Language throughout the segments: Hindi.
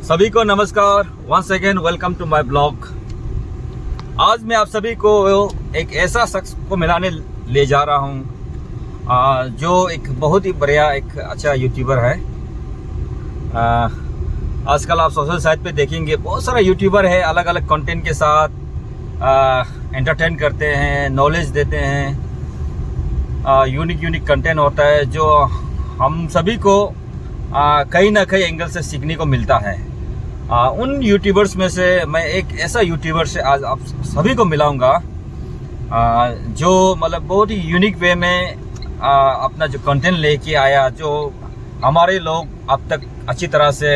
सभी को नमस्कार। Once again welcome to my blog. आज मैं आप सभी को एक ऐसा शख्स को मिलाने ले जा रहा हूँ जो एक बहुत ही बढ़िया एक अच्छा यूट्यूबर है। आजकल आप सोशल साइट पे देखेंगे बहुत सारा यूट्यूबर है, अलग अलग कंटेंट के साथ एंटरटेन करते हैं, नॉलेज देते हैं। यूनिक कंटेंट होता है जो हम सभी को कहीं ना कहीं एंगल से सीखने को मिलता है। उन यूट्यूबर्स में से मैं एक ऐसा यूट्यूबर से आज आप सभी को मिलाऊंगा जो मतलब बहुत ही यूनिक वे में अपना जो कंटेंट लेके आया, जो हमारे लोग अब तक अच्छी तरह से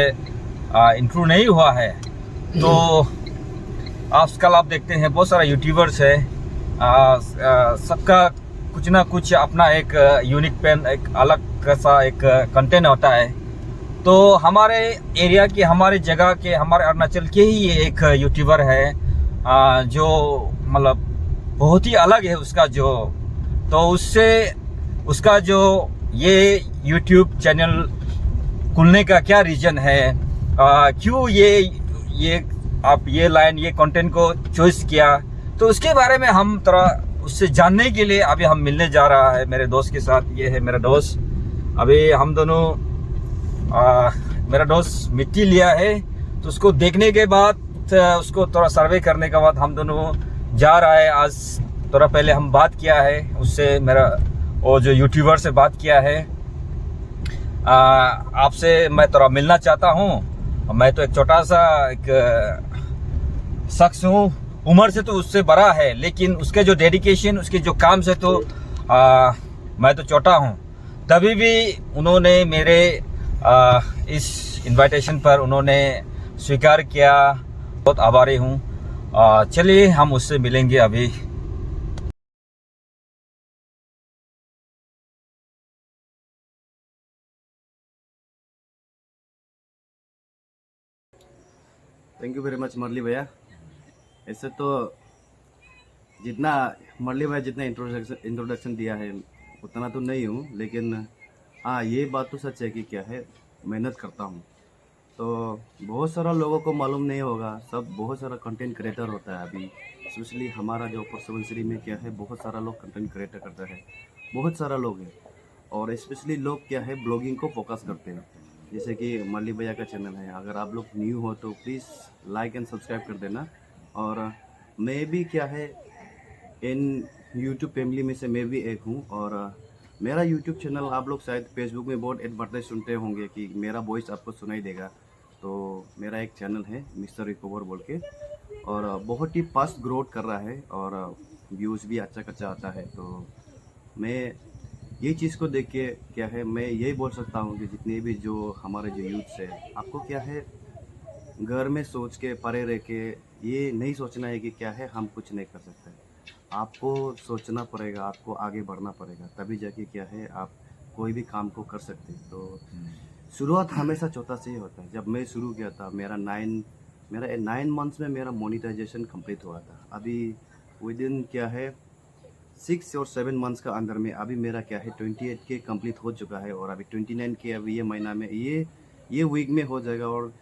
इंप्रूव नहीं हुआ है। तो आजकल आप देखते हैं बहुत सारा यूट्यूबर्स है, सबका कुछ ना कुछ अपना एक यूनिक पेन, एक अलग सा एक कंटेंट होता है। तो हमारे एरिया के, हमारे जगह के, हमारे अरुणाचल के ही ये एक यूट्यूबर है जो मतलब बहुत ही अलग है उसका जो, तो उससे उसका जो ये यूट्यूब चैनल खुलने का क्या रीज़न है, क्यों ये आप ये लाइन, ये कंटेंट को चॉइस किया, तो उसके बारे में हम थोड़ा उससे जानने के लिए अभी हम मिलने जा रहा है मेरे दोस्त के साथ। ये है मेरा दोस्त। अभी हम दोनों मेरा दोस्त मिट्टी लिया है, तो उसको देखने के बाद, उसको थोड़ा सर्वे करने के बाद हम दोनों जा रहा है। आज थोड़ा पहले हम बात किया है उससे, मेरा वो जो यूट्यूबर से बात किया है। आपसे मैं थोड़ा मिलना चाहता हूँ। मैं तो एक छोटा सा एक शख्स हूँ, उम्र से तो उससे बड़ा है, लेकिन उसके जो डेडिकेशन, उसके जो काम से तो मैं तो छोटा हूँ। तभी भी उन्होंने मेरे इस इनविटेशन पर उन्होंने स्वीकार किया। बहुत आभारी हूँ। चलिए हम उससे मिलेंगे अभी। थैंक यू वेरी मच मुरली भैया। ऐसे तो जितना मुरली भैया जितना इंट्रोडक्शन दिया है उतना तो नहीं हूँ, लेकिन हाँ ये बात तो सच है कि क्या है, मेहनत करता हूँ। तो बहुत सारा लोगों को मालूम नहीं होगा, सब बहुत सारा कंटेंट क्रिएटर होता है अभी, स्पेशली हमारा जो अपर सुबनसिरी में क्या है, बहुत सारा लोग कंटेंट क्रिएटर करता है, बहुत सारा लोग हैं। और स्पेशली लोग क्या है, ब्लॉगिंग को फोकस करते हैं। जैसे कि मुरली भैया का चैनल है, अगर आप लोग न्यू हो तो प्लीज़ लाइक एंड सब्सक्राइब कर देना। और मैं भी क्या है, इन यूट्यूब फैमिली में से मैं भी एक हूँ। और मेरा यूट्यूब चैनल, आप लोग शायद फेसबुक में बहुत एडवर्टाइज सुनते होंगे कि मेरा वॉइस आपको सुनाई देगा। तो मेरा एक चैनल है मिस्टर रिकवर बोल के, और बहुत ही फास्ट ग्रोथ कर रहा है और व्यूज़ भी अच्छा खासा आता है। तो मैं ये चीज़ को देख के क्या है, मैं यही बोल सकता हूँ कि जितने भी जो हमारे जो यूथ्स है, आपको क्या है, घर में सोच के परे रह के ये नहीं सोचना है कि क्या है हम कुछ नहीं कर सकते। आपको सोचना पड़ेगा, आपको आगे बढ़ना पड़ेगा, तभी जाके क्या है आप कोई भी काम को कर सकते हैं। तो शुरुआत हमेशा छोटा से ही होता है। जब मैं शुरू किया था, मेरा 9 मंथ्स में मेरा मोनेटाइजेशन कंप्लीट हुआ था। अभी विद इन क्या है 6 और 7 मंथ्स का अंदर में अभी मेरा क्या है 28K कंप्लीट हो चुका है। और अभी 29K अभी ये महीना में, ये वीक में हो जाएगा। और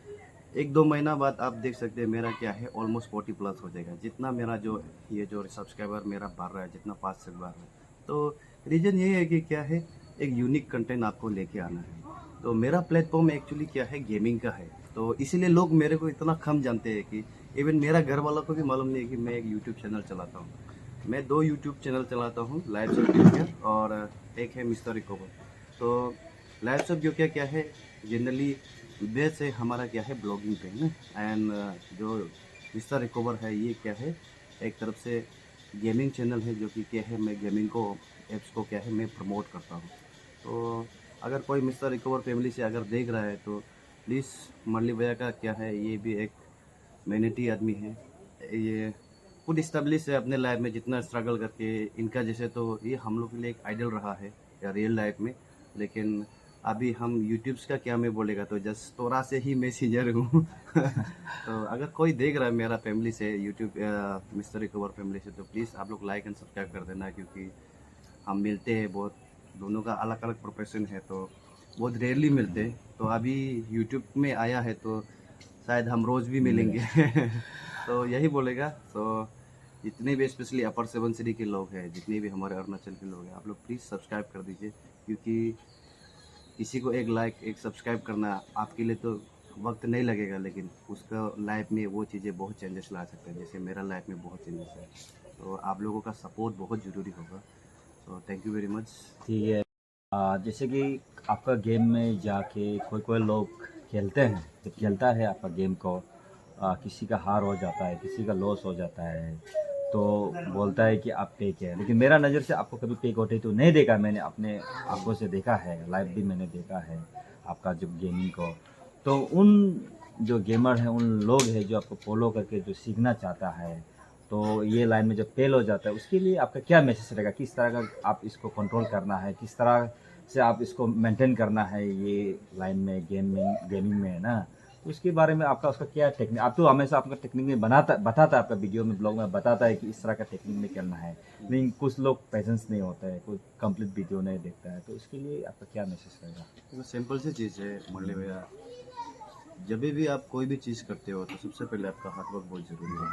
1-2 महीना बाद आप देख सकते हैं मेरा क्या है ऑलमोस्ट 40+ हो जाएगा। जितना मेरा जो ये जो सब्सक्राइबर मेरा बढ़ रहा है, जितना फास्ट से बढ़ रहा है, तो रीज़न यही है कि क्या है, एक यूनिक कंटेंट आपको लेके आना है। तो मेरा प्लेटफॉर्म एक्चुअली क्या है, गेमिंग का है। तो इसीलिए लोग मेरे को इतना कम जानते हैं कि इवन मेरा घर वालों को भी मालूम नहीं है कि मैं एक यूट्यूब चैनल चलाता हूँ। मैं 2 यूट्यूब चैनल चलाता हूँ, लाइव सब क्यों और एक है मिस्टर रिकवर। तो लाइव सब क्यों क्या है, जनरली बेस है हमारा क्या है ब्लॉगिंग पे है ना। एंड जो मिस्टर रिकवर है ये क्या है, एक तरफ से गेमिंग चैनल है, जो कि क्या है मैं गेमिंग को एप्स को क्या है मैं प्रमोट करता हूँ। तो अगर कोई मिस्टर रिकवर फैमिली से अगर देख रहा है तो प्लीज़, मुरली भैया का क्या है, ये भी एक मेहनती आदमी है, ये खुद इस्टेब्लिश है अपने लाइफ में जितना स्ट्रगल करके। इनका जैसे तो ये हम लोग के लिए एक आइडल रहा है या रियल लाइफ में। लेकिन अभी हम यूट्यूब्स का क्या मैं बोलेगा, तो जस्ट थोड़ा से ही मैं सीनियर हूँ। तो अगर कोई देख रहा है मेरा फैमिली से, यूट्यूब मिस्टर रिकवर फैमिली से, तो प्लीज़ आप लोग लाइक एंड सब्सक्राइब कर देना, क्योंकि हम मिलते हैं बहुत, दोनों का अलग अलग प्रोफेशन है तो बहुत रेयरली मिलते हैं। तो अभी यूट्यूब में आया है तो शायद हम रोज़ भी मिलेंगे। तो यही बोलेगा। तो जितने भी स्पेशली अपर सुबनसिरी के लोग हैं, जितने भी हमारे अरुणाचल के लोग हैं, आप लोग प्लीज़ सब्सक्राइब कर दीजिए, क्योंकि किसी को एक लाइक एक सब्सक्राइब करना आपके लिए तो वक्त नहीं लगेगा, लेकिन उसका लाइफ में वो चीज़ें बहुत चेंजेस ला सकते हैं, जैसे मेरा लाइफ में बहुत चेंजेस है। तो आप लोगों का सपोर्ट बहुत ज़रूरी होगा। तो थैंक यू वेरी मच। ठीक है। जैसे कि आपका गेम में जाके कोई कोई लोग खेलते हैं, जब खेलता है आपका गेम को, किसी का हार हो जाता है, किसी का लॉस हो जाता है, तो बोलता है कि आप पे क्या है। लेकिन मेरा नज़र से आपको कभी पे होते तो नहीं देखा, मैंने अपने आंखों से देखा है, लाइव भी मैंने देखा है आपका जो गेमिंग को। तो उन जो गेमर हैं, उन लोग हैं जो आपको फॉलो करके जो सीखना चाहता है, तो ये लाइन में जब फेल हो जाता है, उसके लिए आपका क्या मैसेज रहेगा? किस तरह का आप इसको कंट्रोल करना है, किस तरह से आप इसको मेंटेन करना है ये लाइन में, गेमिंग में, है ना? तो उसके बारे में आपका उसका क्या टेक्निक? आप तो हमेशा आपका टेक्निक में बताता है, आपका वीडियो में, ब्लॉग में बताता है कि इस तरह का टेक्निक में करना है। लेकिन कुछ लोग पेशेंस नहीं होता है, कोई कंप्लीट वीडियो नहीं देखता है, तो उसके लिए आपका क्या मैसेज रहेगा? तो सिंपल सी चीज़ है मुरली भैया, जब भी आप कोई भी चीज़ करते हो तो सबसे पहले आपका हार्डवर्क बहुत ज़रूरी है,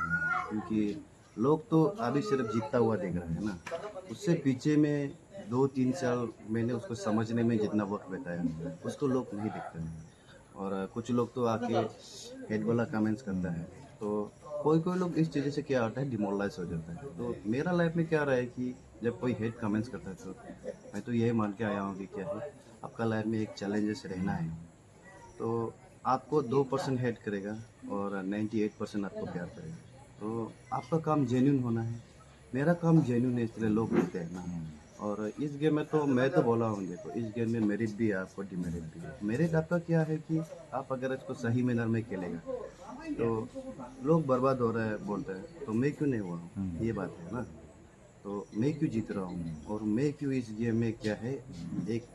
क्योंकि लोग तो अभी सिर्फ जीतता हुआ देख रहे हैं ना, उससे पीछे में 2-3 साल मैंने उसको समझने में जितना वक्त बिताया उसको लोग नहीं देखते हैं। और कुछ लोग तो आके हेड वाला कमेंट्स करता है, तो कोई कोई लोग इस चीज़ से क्या होता है, डिमोरलाइज हो जाता है। तो मेरा लाइफ में क्या रहा है कि जब कोई हेड कमेंट्स करता है तो मैं तो यही मान के आया हूँ कि क्या है, आपका लाइफ में एक चैलेंजेस रहना है। तो आपको 2% हेट करेगा और 98% आपको प्यार करेगा। तो आपका काम जेन्यून होना है, मेरा काम जेन्यून है, इसलिए लोग कहते हैं ना। और इस गेम में तो मैं तो बोला हूँ, देखो इस गेम में मेरिट भी है, आपको डिमेरिट भी है। मेरिट आपका क्या है कि आप अगर इसको सही मैनर में खेलेगा तो लोग बर्बाद हो रहा है बोलते हैं, तो मैं क्यों नहीं हुआ हूँ, ये बात है ना। तो मैं क्यों जीत रहा हूँ और मैं क्यों इस गेम में क्या है, एक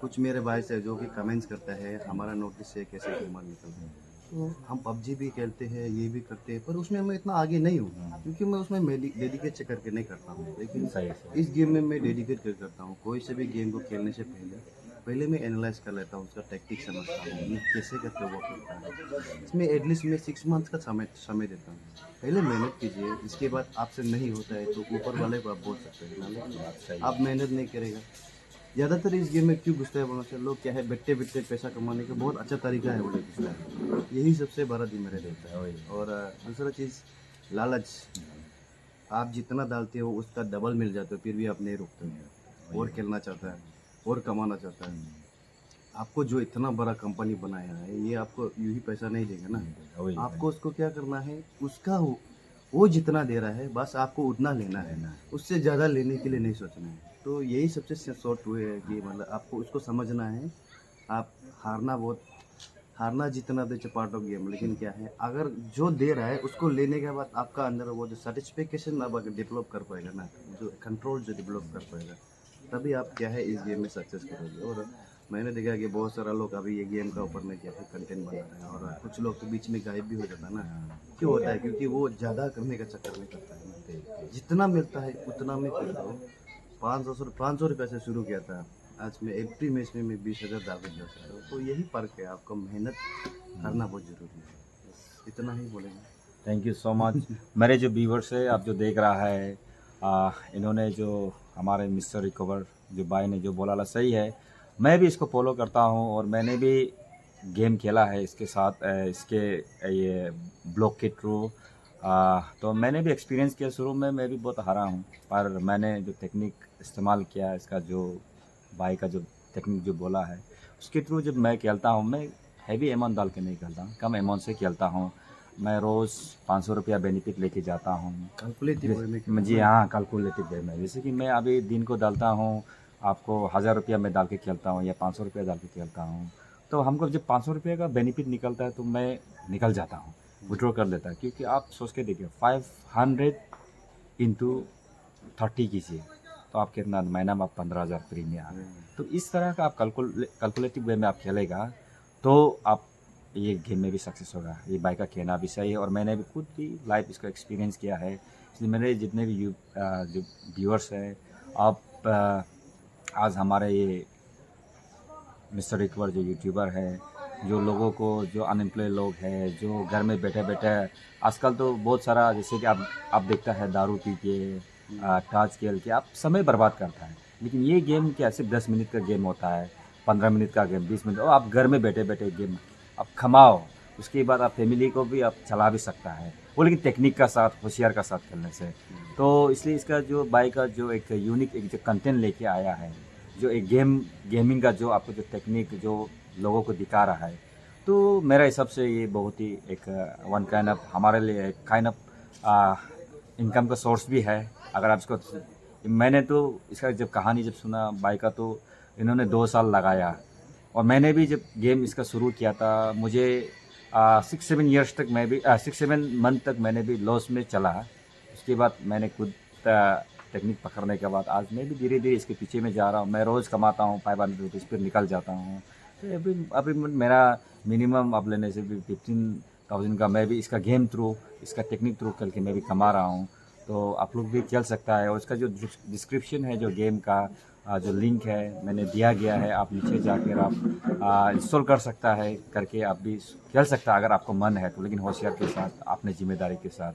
कुछ मेरे भाई से जो कि कमेंट्स करता है, हमारा नोटिस से कैसे गेमर निकलता है। तो हम पबजी भी खेलते हैं, ये भी करते हैं, पर उसमें मैं इतना आगे नहीं हूँ, क्योंकि मैं उसमें डेडिकेट करके नहीं करता हूँ। लेकिन इस गेम में मैं डेडिकेट कर करता हूँ। कोई से भी गेम को खेलने से पहले मैं एनालाइज कर लेता हूँ, उसका टैक्टिक समझता हूँ, ये कैसे करके वो करता है। इसमें एटलीस्ट मैं 6 मंथ्स का समय देता हूँ। पहले मेहनत कीजिए, इसके बाद आपसे नहीं होता है तो ऊपर वाले को आप बोल सकते हैं ना, लेकिन आप मेहनत नहीं करेगा। ज़्यादातर इस गेम में क्यों घुसते हैं बोलना चाहिए, लोग क्या है, बैठे बैठे पैसा कमाने का बहुत अच्छा तरीका है बोले घुसना है, यही सबसे बड़ा डिमेरिट रहता है। और दूसरा चीज़, लालच। आप जितना डालते हो उसका डबल मिल जाता है, फिर भी आप नहीं रुकते हो, और खेलना चाहता है और कमाना चाहता है। आपको जो इतना बड़ा कंपनी बनाया है, ये आपको यूं ही पैसा नहीं देगा ना, आपको उसको क्या करना है, उसका वो जितना दे रहा है बस आपको उतना लेना है, उससे ज़्यादा लेने के लिए नहीं सोचना है। तो यही सबसे शॉर्ट वे है कि मतलब आपको उसको समझना है। आप हारना जीतना तो इट्स पार्ट ऑफ गेम, लेकिन क्या है, अगर जो दे रहा है उसको लेने के बाद आपका अंदर वो जो सेटिस्फेक्शन आप अगर डेवलप कर पाएगा ना, जो कंट्रोल जो डेवलप कर पाएगा, तभी आप क्या है इस गेम में सक्सेस करोगे। और मैंने देखा कि बहुत सारा लोग अभी ये गेम का ऊपर में क्या है कंटेंट बना रहे हैं, और कुछ लोग तो बीच में गायब भी हो जाता है ना। क्यों होता है? क्योंकि वो ज़्यादा करने का चक्कर में करता है ना। जितना मिलता है उतना में करता हूँ। 500 रुपये से शुरू किया था, आज मैं एवरी मैच में मैं 20,000 दावे जा सकता हूँ। तो यही फ़र्क है, आपको मेहनत करना बहुत ज़रूरी है, इतना ही बोलेंगे। Thank you so much. मेरे जो व्यूवर्स है, आप जो देख रहा है, इन्होंने जो हमारे मिस्टर रिकवर जो भाई ने जो बोला ला सही है, मैं भी इसको फॉलो करता हूँ, और मैंने भी गेम खेला है इसके साथ, इसके ये ब्लॉग के थ्रू। तो मैंने भी एक्सपीरियंस किया, शुरू में मैं भी बहुत हारा हूँ, पर मैंने जो टेक्निक इस्तेमाल किया, इसका जो भाई का जो टेक्निक जो बोला है, उसके थ्रू जब मैं खेलता हूँ, मैं हैवी अमाउंट डाल के नहीं खेलता हूँ, कम अमाउंट से खेलता हूँ। मैं रोज़ 500 रुपया बेनिफिट लेके जाता हूँ। कैलकुलेटिव वे में जी हाँ, कैलकुलेटिव वे में। जैसे कि मैं अभी दिन को डालता हूँ, आपको 1000 रुपया मैं डाल के खेलता हूँ या 500 रुपया डाल के खेलता हूँ, तो हमको जब 500 रुपये का बेनिफिट निकलता है तो मैं निकल जाता हूँ, विड्रॉ कर लेता है। क्योंकि आप सोच के देखिए, 500 इंटू 30 कीजिए, तो आप कितना महीना में आप 15,000 फ्री में आ रहे हैं। तो इस तरह का आप कैलकुलेटिव वे में आप खेलेगा तो आप ये गेम में भी सक्सेस होगा। ये बाइक का कहना भी सही है, और मैंने भी खुद भी लाइव इसका एक्सपीरियंस किया है। इसलिए मेरे जितने भी जो व्यूअर्स हैं, आप आज हमारे ये मिस्टर रिकवर जो यूट्यूबर है, जो लोगों को, जो अनएम्प्लॉय लोग हैं, जो घर में बैठे बैठे, आजकल तो बहुत सारा जैसे कि आप देखता है दारू पी के ताश खेल के आप समय बर्बाद करता है। लेकिन ये गेम क्या सिर्फ 10 मिनट का गेम होता है, 15 मिनट का गेम, 20 मिनट, और आप घर में बैठे बैठे गेम आप कमाओ। उसके बाद आप फैमिली को भी आप चला भी सकता है वो, लेकिन टेक्निक का साथ, होशियार का साथ खेलने से। तो इसलिए इसका जो बाइक का जो एक यूनिक एक जो कंटेंट लेके आया है, जो एक गेमिंग का जो आपको जो टेक्निक जो लोगों को दिखा रहा है, तो मेरा हिसाब से ये बहुत ही एक वन काइंड ऑफ हमारे लिए काइंड ऑफ इनकम का सोर्स भी है। अगर आप इसको, मैंने तो इसका जब कहानी जब सुना बाइक का, तो इन्होंने 2 साल लगाया, और मैंने भी जब गेम इसका शुरू किया था, मुझे 6-7 ईयर्स तक मैं भी 6-7 मंथ तक मैंने भी लॉस में चला। उसके बाद मैंने खुद टेक्निक पकड़ने के बाद आज मैं भी धीरे धीरे इसके पीछे में जा रहा हूँ। मैं रोज़ कमाता हूँ 500 रुपीज़, फिर निकल जाता हूँ। तो अभी मेरा मिनिमम अब लेने से भी 15,000 का मैं भी इसका गेम थ्रू, इसका टेक्निक थ्रू करके मैं भी कमा रहा हूँ। तो आप लोग भी चल सकता है। और इसका जो डिस्क्रिप्शन है जो गेम का जो लिंक है मैंने दिया गया है, आप नीचे जाकर आप इंस्टॉल कर सकता है, करके आप भी खेल सकता है अगर आपको मन है तो, लेकिन होशियार के साथ, अपने जिम्मेदारी के साथ।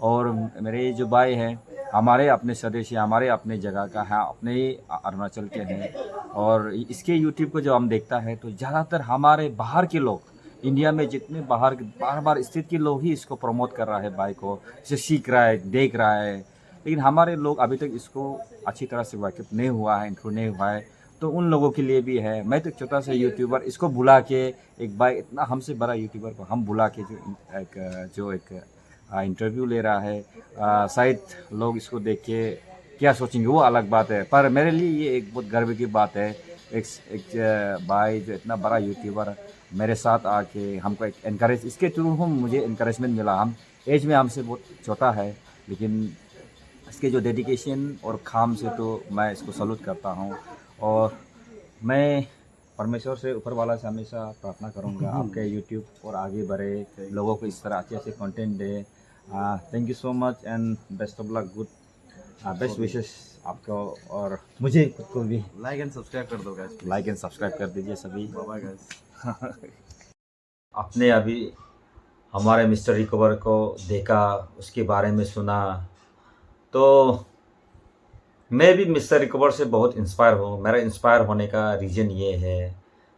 और मेरे जो भाई हैं, हमारे अपने सदस्य, हमारे अपने जगह का है, अपने ही अरुणाचल के हैं। और इसके यूट्यूब को जो हम देखता है तो ज़्यादातर हमारे बाहर के लोग, इंडिया में जितने बाहर स्थित के लोग ही इसको प्रमोट कर रहा है, बाइक को, इसे सीख रहा है, देख रहा है। लेकिन हमारे लोग अभी तक इसको अच्छी तरह से वाकिफ नहीं हुआ है, इंक्लूड नहीं हुआ है। तो उन लोगों के लिए भी है। मैं तो छोटा सा यूट्यूबर, इसको बुला के एक बाइक, इतना हमसे बड़ा यूट्यूबर को हम बुला के जो एक इंटरव्यू ले रहा है, शायद लोग इसको देख के क्या सोचेंगे वो अलग बात है। पर मेरे लिए ये एक बहुत गर्व की बात है, एक भाई जो इतना बड़ा यूट्यूबर मेरे साथ आके हमको एक इनकरेज, इसके थ्रू मुझे इनकरेजमेंट मिला। हम एज में हमसे बहुत छोटा है, लेकिन इसके जो डेडिकेशन और काम से तो मैं इसको सैल्यूट करता हूँ। और मैं परमेश्वर से, ऊपर वाला से हमेशा प्रार्थना करूँगा आपके यूट्यूब और आगे बढ़े, लोगों को इस तरह अच्छे अच्छे content they. Thank you so much and best of luck, good best wishes आपको और मुझे खुद को भी। लाइक एंड सब्सक्राइब कर दो गाइस, लाइक एंड सब्सक्राइब कर दीजिए सभी। Bye guys. आपने अभी हमारे मिस्टर रिकवर को देखा, उसके बारे में सुना, तो मैं भी मिस्टर रिकवर से बहुत इंस्पायर हूँ। मेरा इंस्पायर होने का रीज़न ये है,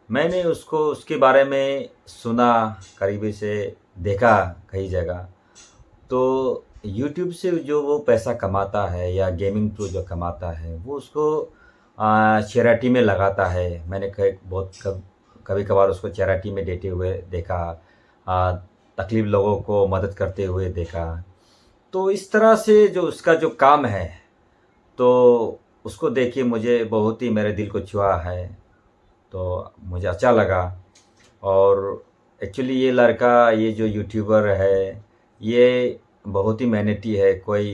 मैंने उसको, उसके बारे में सुना, करीबी से देखा कई जगह। तो यूट्यूब से जो वो पैसा कमाता है या गेमिंग थ्रू जो कमाता है, वो उसको चैरिटी में लगाता है। मैंने कभी कभार उसको चैरिटी में देते हुए देखा, तकलीफ लोगों को मदद करते हुए देखा। तो इस तरह से जो उसका जो काम है, तो उसको देख के मुझे बहुत ही मेरे दिल को छुआ है, तो मुझे अच्छा लगा। और एक्चुअली ये लड़का, ये जो यूट्यूबर है, ये बहुत ही मेहनती है। कोई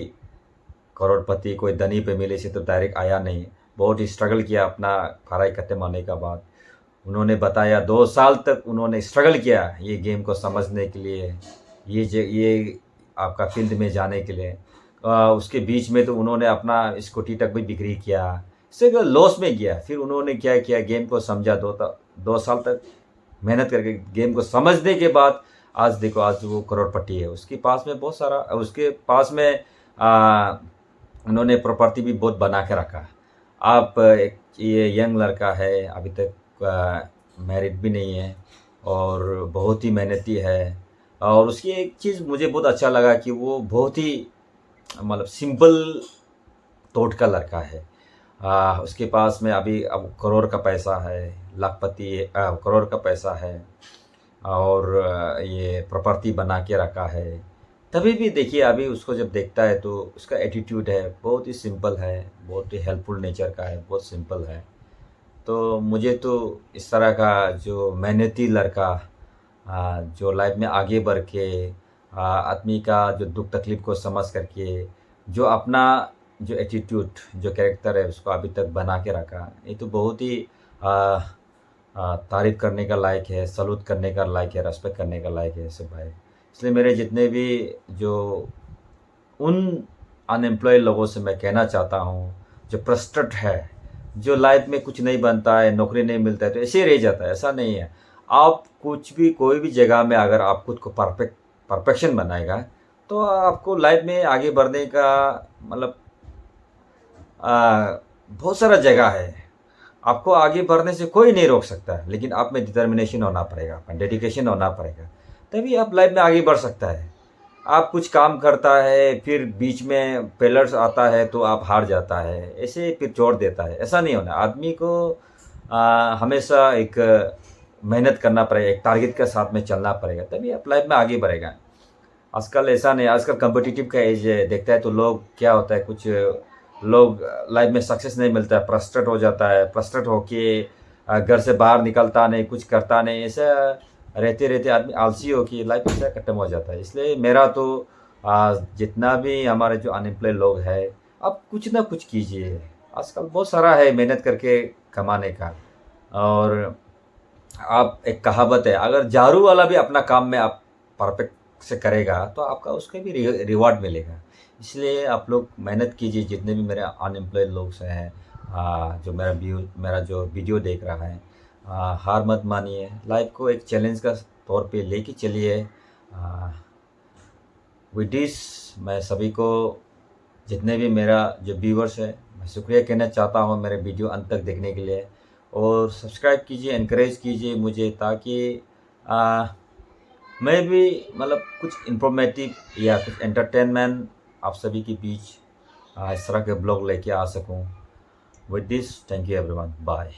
करोड़पति, कोई धनी फैमिली से तो डायरेक्ट आया नहीं, बहुत ही स्ट्रगल किया अपना पढ़ाई खत्म होने के बाद। उन्होंने बताया 2 साल तक उन्होंने स्ट्रगल किया ये गेम को समझने के लिए, ये आपका फील्ड में जाने के लिए। उसके बीच में तो उन्होंने अपना स्कूटी तक भी बिक्री किया, इससे लॉस में गया। फिर उन्होंने क्या किया, गेम को समझा, 2 साल तक मेहनत करके गेम को समझने के बाद आज देखो, आज वो करोड़पति है। उसके पास में बहुत सारा, उसके पास में उन्होंने प्रॉपर्टी भी बहुत बना के रखा। आप ये यंग लड़का है, अभी तक मैरिड भी नहीं है और बहुत ही मेहनती है। और उसकी एक चीज़ मुझे बहुत अच्छा लगा कि वो बहुत ही मतलब सिंपल थॉट का लड़का है। उसके पास में अभी अब करोड़ का पैसा है, लाखपति करोड़ का पैसा है, और ये प्रॉपर्टी बना के रखा है। तभी भी देखिए, अभी उसको जब देखता है तो उसका एटीट्यूड है बहुत ही सिंपल है, बहुत ही हेल्पफुल नेचर का है, बहुत सिंपल है। तो मुझे तो इस तरह का जो मेहनती लड़का, जो लाइफ में आगे बढ़ के आदमी का जो दुख तकलीफ को समझ करके, जो अपना जो एटीट्यूड, जो कैरेक्टर है, उसको अभी तक बना के रखा, ये तो बहुत ही तारीफ़ करने का लायक है, सलूट करने का लायक है, रेस्पेक्ट करने का लायक है सब भाई। इसलिए मेरे जितने भी जो उन अनएम्प्लॉय लोगों से मैं कहना चाहता हूँ, जो फ्रस्ट्रेट है, जो लाइफ में कुछ नहीं बनता है, नौकरी नहीं मिलता है तो ऐसे ही रह जाता है, ऐसा नहीं है। आप कुछ भी कोई भी जगह में अगर आप खुद को परफेक्शन बनाएगा तो आपको लाइफ में आगे बढ़ने का मतलब बहुत सारा जगह है। आपको आगे बढ़ने से कोई नहीं रोक सकता है, लेकिन आप में डिटर्मिनेशन होना पड़ेगा, आपका डेडिकेशन होना पड़ेगा, तभी आप लाइफ में आगे बढ़ सकता है। आप कुछ काम करता है फिर बीच में फेलर्स आता है तो आप हार जाता है, ऐसे फिर छोड़ देता है, ऐसा नहीं होना। आदमी को हमेशा एक मेहनत करना पड़ेगा, एक टारगेट के साथ में चलना पड़ेगा, तभी आप लाइफ में आगे बढ़ेगा। आजकल ऐसा नहीं, आजकल कम्पिटिटिव का एज है, देखता है तो लोग क्या होता है, कुछ लोग लाइफ में सक्सेस नहीं मिलता है, फ्रस्ट्रेट हो जाता है, फ्रस्ट्रेट होके घर से बाहर निकलता नहीं, कुछ करता नहीं, ऐसा रहते रहते आदमी आलसी हो कि लाइफ ऐसा खत्म हो जाता है। इसलिए मेरा तो जितना भी हमारे जो अनएम्प्लॉयड लोग हैं, आप कुछ ना कुछ कीजिए। आजकल बहुत सारा है मेहनत करके कमाने का। और आप, एक कहावत है, अगर झाड़ू वाला भी अपना काम में आप परफेक्ट से करेगा तो आपका उसके भी रिवार्ड मिलेगा। इसलिए आप लोग मेहनत कीजिए, जितने भी मेरे अनएम्प्लॉयड लोग से हैं, जो मेरा जो वीडियो देख रहा है, हार मत मानिए, लाइफ को एक चैलेंज का तौर पे लेके चलिए। विद दिस मैं सभी को, जितने भी मेरा जो व्यूवर्स है, मैं शुक्रिया कहना चाहता हूँ मेरे वीडियो अंत तक देखने के लिए। और सब्सक्राइब कीजिए, एनकरेज कीजिए मुझे, ताकि मैं भी मतलब कुछ इंफॉर्मेटिव या कुछ एंटरटेनमेंट आप सभी के बीच इस तरह के ब्लॉग लेके आ सकूं। With this, thank you everyone, bye.